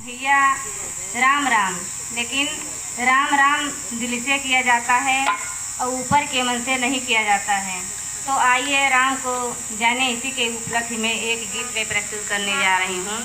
भैया राम राम। लेकिन राम राम दिल से किया जाता है और ऊपर के मन से नहीं किया जाता है। तो आइए राम को जाने, इसी के उपलक्ष्य में एक गीत मैं प्रस्तुत करने जा रही हूँ।